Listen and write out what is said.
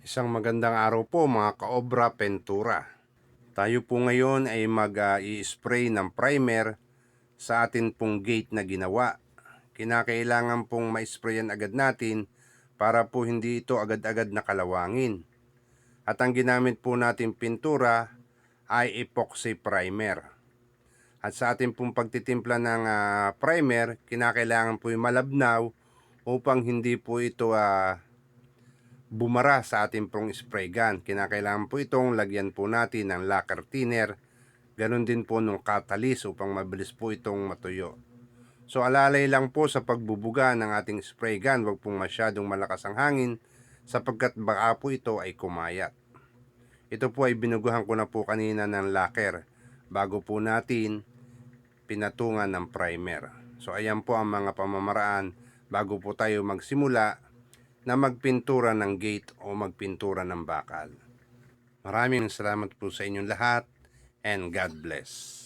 Isang magandang araw po mga kaobra pentura. Tayo po ngayon ay mag-i-spray ng primer sa atin pong gate na ginawa. Kinakailangan pong ma-sprayan agad natin para po hindi ito agad-agad nakalawangin. At ang ginamit po natin pintura ay epoxy primer. At sa atin pong pagtitimpla ng primer, kinakailangan po yung malabnaw upang hindi po ito bumara sa ating pong spray gun. Kinakailangan po itong lagyan po natin ng lacquer thinner. Ganon din po nung catalyst upang mabilis po itong matuyo. So alalay lang po sa pagbubuga ng ating spray gun, wag pong masyadong malakas ang hangin sapagkat baka po ito ay kumayat. Ito po ay binuguhan ko na po kanina ng lacquer bago po natin pinatungan ng primer. So ayan po ang mga pamamaraan bago po tayo magsimula na magpintura ng gate o magpintura ng bakal. Maraming salamat po sa inyong lahat and God bless.